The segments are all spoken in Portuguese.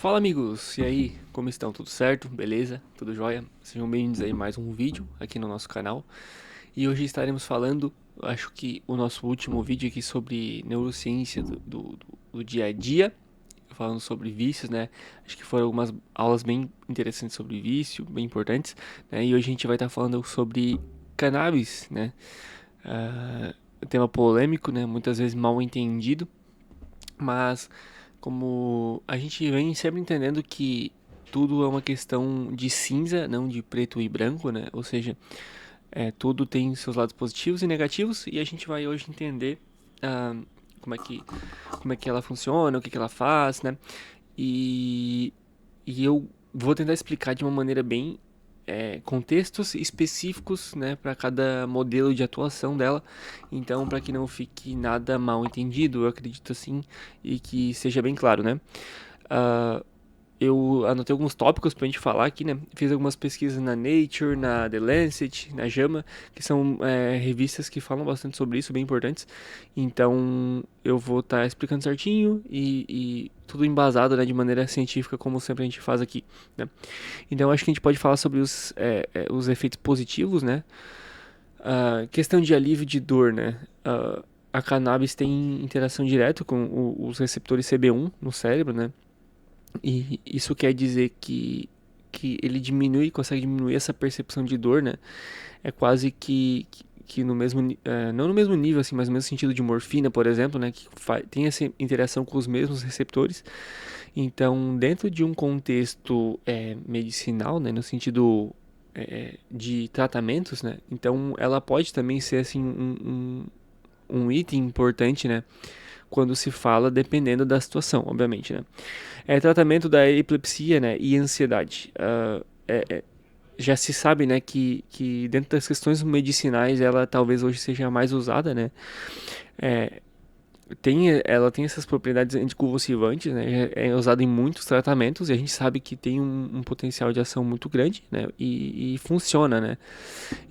Fala amigos, e aí, como estão? Tudo certo? Beleza? Tudo jóia? Sejam bem-vindos aí a mais um vídeo aqui no nosso canal. E hoje estaremos falando, acho que o nosso último vídeo aqui sobre neurociência do dia a dia, falando sobre vícios, né? Acho que foram algumas aulas bem interessantes sobre vício, bem importantes, né? E hoje a gente vai estar falando sobre cannabis, né? Tema polêmico, né? Muitas vezes mal entendido, mas como a gente vem sempre entendendo que tudo é uma questão de cinza, não de preto e branco, né? Ou seja, tudo tem seus lados positivos e negativos e a gente vai hoje entender ah, como é que como é que ela funciona, o que que ela faz, né? E, e eu vou tentar explicar de uma maneira bem contextos específicos, né, para cada modelo de atuação dela. Então, para que não fique nada mal entendido, eu acredito assim e que seja bem claro, né? Ah, eu anotei alguns tópicos pra gente falar aqui, né? Fiz algumas pesquisas na Nature, na The Lancet, na JAMA, que são revistas que falam bastante sobre isso, bem importantes. Então eu vou estar explicando certinho e tudo embasado, né, de maneira científica, como sempre a gente faz aqui, né? Então acho que a gente pode falar sobre os efeitos positivos, né? Questão de alívio de dor, né? A cannabis tem interação direta com os receptores CB1 no cérebro, né? E isso quer dizer que ele diminui, consegue diminuir essa percepção de dor, né? É quase que no mesmo, não no mesmo nível, assim, mas no mesmo sentido de morfina, por exemplo, né? Que tem essa interação com os mesmos receptores. Então, dentro de um contexto medicinal, né? No sentido de tratamentos, né? Então, ela pode também ser, assim, um item importante, né? Quando se fala, dependendo da situação, obviamente, né? Tratamento da epilepsia, né, e ansiedade. Já se sabe, né, que dentro das questões medicinais ela talvez hoje seja a mais usada, né. É, ela tem essas propriedades anticonvulsivantes, né, é usada em muitos tratamentos e a gente sabe que tem um potencial de ação muito grande, né, e funciona, né.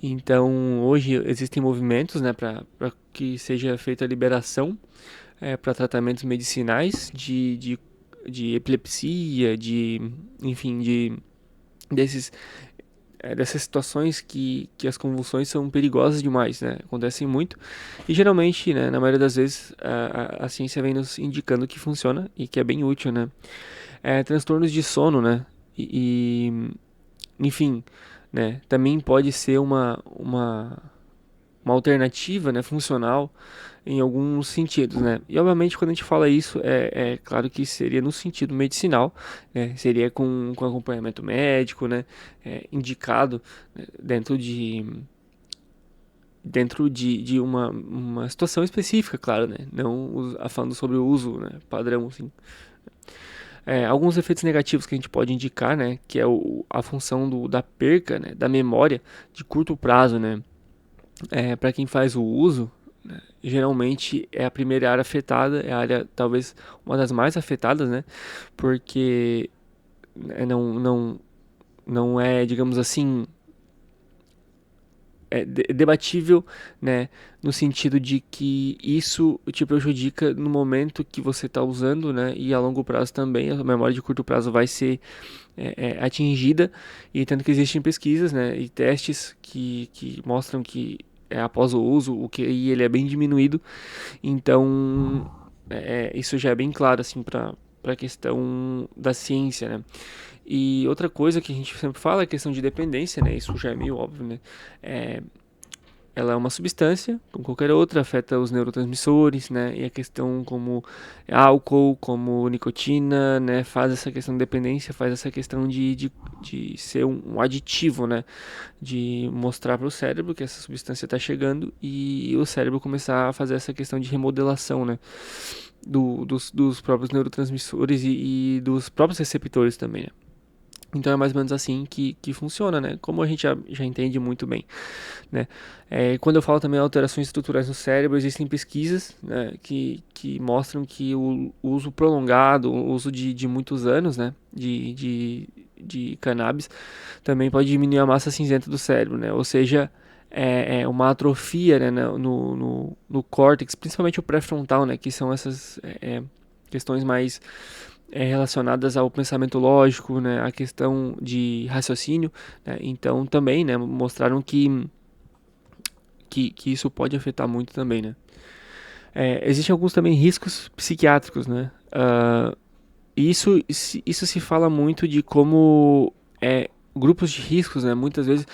Então hoje existem movimentos, né, para que seja feita a liberação para tratamentos medicinais de epilepsia, enfim, desses, dessas situações que as convulsões são perigosas demais, né? Acontecem muito e geralmente, né, na maioria das vezes, a ciência vem nos indicando que funciona e que é bem útil, né? Transtornos de sono, né? Enfim, né? Também pode ser uma alternativa, né, funcional em alguns sentidos, né? E obviamente quando a gente fala isso, é claro que seria no sentido medicinal, né? Seria com acompanhamento médico, né? Indicado né? Dentro de uma situação específica, claro, né? Não falando sobre o uso, né? Padrão, assim. Alguns efeitos negativos que a gente pode indicar, né? Que é a função da perca, né? Da memória de curto prazo, né? Para quem faz o uso, né, geralmente é a primeira área afetada, é a área talvez uma das mais afetadas, né? Porque não é, digamos assim, debatível, né? No sentido de que isso te prejudica no momento que você está usando, né? E a longo prazo também, a memória de curto prazo vai ser atingida, e tanto que existem pesquisas, né? E testes que mostram que após o uso, o QI ele é bem diminuído, então isso já é bem claro assim para a questão da ciência, né? E outra coisa que a gente sempre fala é a questão de dependência, né? Isso já é meio óbvio, né? É, ela é uma substância, como qualquer outra, afeta os neurotransmissores, né? E a questão como álcool, como nicotina, né? Faz essa questão de dependência, faz essa questão de ser um aditivo, né? De mostrar para o cérebro que essa substância está chegando e o cérebro começar a fazer essa questão de remodelação, né? Dos próprios neurotransmissores e dos próprios receptores também, né? Então é mais ou menos assim que funciona, né? Como a gente já entende muito bem, né? Quando eu falo também alterações estruturais no cérebro, existem pesquisas, né, que mostram que o uso prolongado, o uso de muitos anos, né, de cannabis, também pode diminuir a massa cinzenta do cérebro, né? Ou seja, uma atrofia, né, no córtex, principalmente o pré-frontal, né, que são essas questões mais relacionadas ao pensamento lógico, né, a questão de raciocínio, né, então também, né, mostraram que isso pode afetar muito também, né. Existem alguns também riscos psiquiátricos, né, isso se fala muito de como grupos de riscos, né, muitas vezes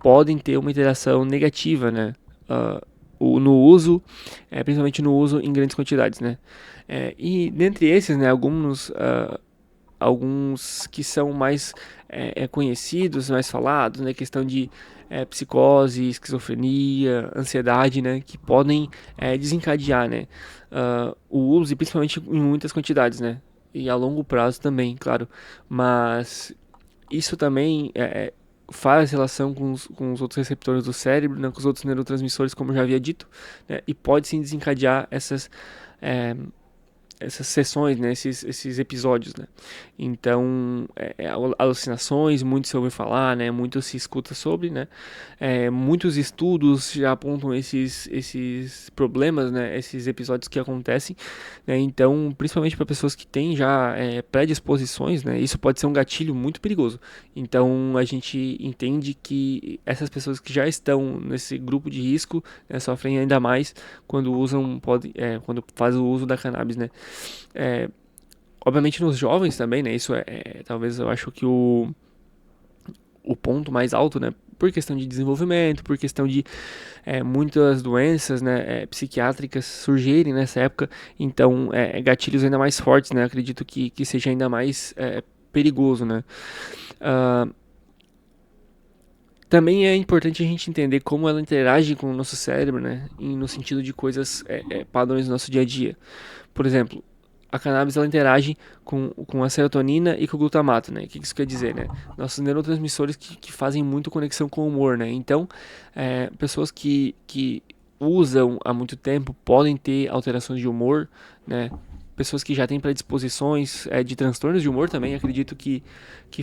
podem ter uma interação negativa, né, ah, no uso, principalmente no uso em grandes quantidades, né. E dentre esses, né, alguns que são mais conhecidos, mais falados, né, questão de psicose, esquizofrenia, ansiedade, né, que podem desencadear, né, o uso, e principalmente em muitas quantidades, né, e a longo prazo também, claro, mas isso também faz relação com os outros receptores do cérebro, né, com os outros neurotransmissores, como eu já havia dito, né, e pode sim desencadear eh, essas sessões, né, esses episódios, né. Então, alucinações, muito se ouve falar, né, muito se escuta sobre, né. Muitos estudos já apontam esses problemas, né, esses episódios que acontecem, né. Então, principalmente para pessoas que têm já predisposições, né, isso pode ser um gatilho muito perigoso. Então, a gente entende que essas pessoas que já estão nesse grupo de risco, né, sofrem ainda mais quando quando fazem o uso da cannabis, né. É, obviamente nos jovens também, né? Isso talvez eu acho que o ponto mais alto, né? Por questão de desenvolvimento, por questão de muitas doenças, né, psiquiátricas surgirem nessa época, então gatilhos ainda mais fortes, né? Acredito que seja ainda mais perigoso, né? Ah, também é importante a gente entender como ela interage com o nosso cérebro, né? E no sentido de coisas, padrões do nosso dia a dia. Por exemplo, a cannabis ela interage com a serotonina e com o glutamato, né? O que isso quer dizer, né? Nossos neurotransmissores que fazem muito conexão com o humor, né? Então, pessoas que usam há muito tempo podem ter alterações de humor, né? Pessoas que já têm predisposições de transtornos de humor também, acredito que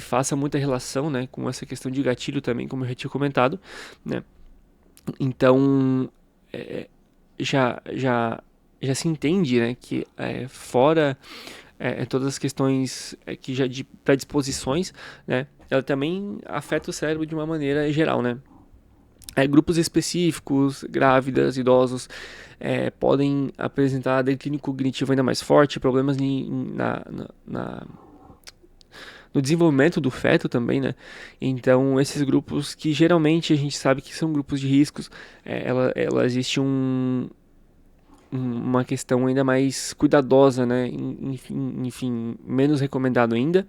faça muita relação, né? Com essa questão de gatilho também, como eu já tinha comentado, né? Então, já, já, já se entende, né, que fora todas as questões que já de predisposições, né, ela também afeta o cérebro de uma maneira geral, né. Grupos específicos, grávidas, idosos, podem apresentar declínio cognitivo ainda mais forte, problemas no desenvolvimento do feto também, né? Então, esses grupos que geralmente a gente sabe que são grupos de riscos, ela existe uma questão ainda mais cuidadosa, né? Enfim, menos recomendado ainda.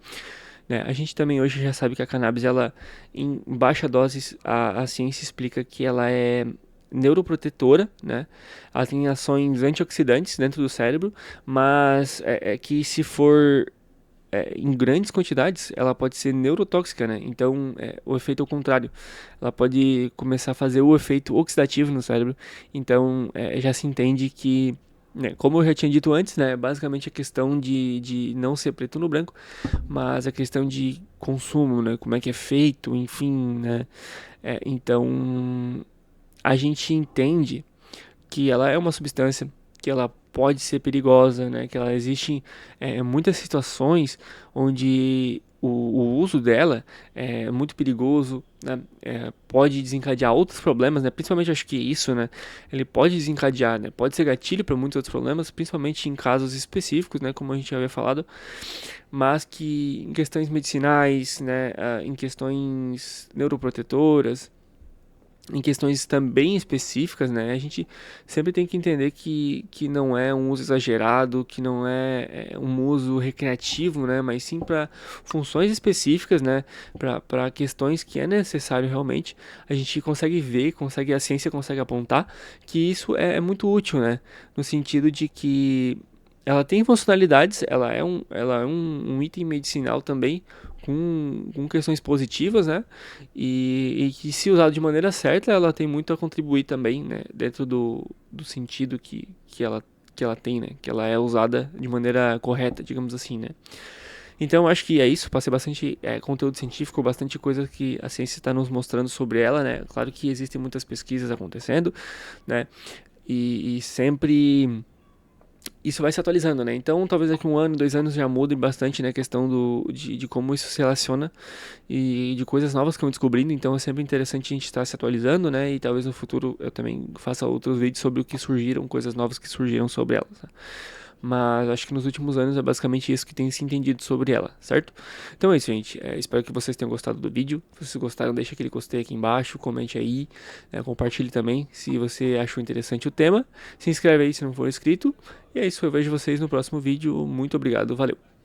Né? A gente também hoje já sabe que a cannabis, ela, em baixa dose, a ciência explica que ela é neuroprotetora, né? Ela tem ações antioxidantes dentro do cérebro, mas que se for em grandes quantidades, ela pode ser neurotóxica, né? Então, o efeito é o contrário. Ela pode começar a fazer o efeito oxidativo no cérebro. Então, já se entende que, né, como eu já tinha dito antes, né, basicamente a questão de não ser preto no branco, mas a questão de consumo, né, como é que é feito, enfim, né? Então, a gente entende que ela é uma substância, que ela pode ser perigosa, né? Que ela existe muitas situações onde o uso dela é muito perigoso, né? Pode desencadear outros problemas, né? Principalmente acho que isso, né? Ele pode desencadear, né? Pode ser gatilho para muitos outros problemas, principalmente em casos específicos, né? Como a gente já havia falado, mas que em questões medicinais, né? Em questões neuroprotetoras, em questões também específicas, né? A gente sempre tem que entender que não é um uso exagerado, que não um uso recreativo, né? Mas sim para funções específicas, né? Para questões que é necessário realmente. A gente consegue ver, a ciência consegue apontar que isso é muito útil, né? No sentido de que ela tem funcionalidades, ela é um item medicinal também, com questões positivas, né? E que se usado de maneira certa, ela tem muito a contribuir também, né? Dentro do sentido que ela tem, né? Que ela é usada de maneira correta, digamos assim, né? Então, acho que é isso. Passei bastante conteúdo científico, bastante coisa que a ciência está nos mostrando sobre ela, né? Claro que existem muitas pesquisas acontecendo, né? E sempre isso vai se atualizando, né? Então, talvez daqui 1 ano, 2 anos já mude bastante, né? A questão de como isso se relaciona e de coisas novas que eu vou descobrindo. Então, é sempre interessante a gente estar se atualizando, né? E talvez no futuro eu também faça outros vídeos sobre o que surgiram, coisas novas que surgiram sobre elas, né? Mas acho que nos últimos anos é basicamente isso que tem se entendido sobre ela, certo? Então é isso, gente. Espero que vocês tenham gostado do vídeo. Se vocês gostaram, deixa aquele gostei aqui embaixo, comente aí, compartilhe também se você achou interessante o tema. Se inscreve aí se não for inscrito. E é isso, eu vejo vocês no próximo vídeo. Muito obrigado, valeu!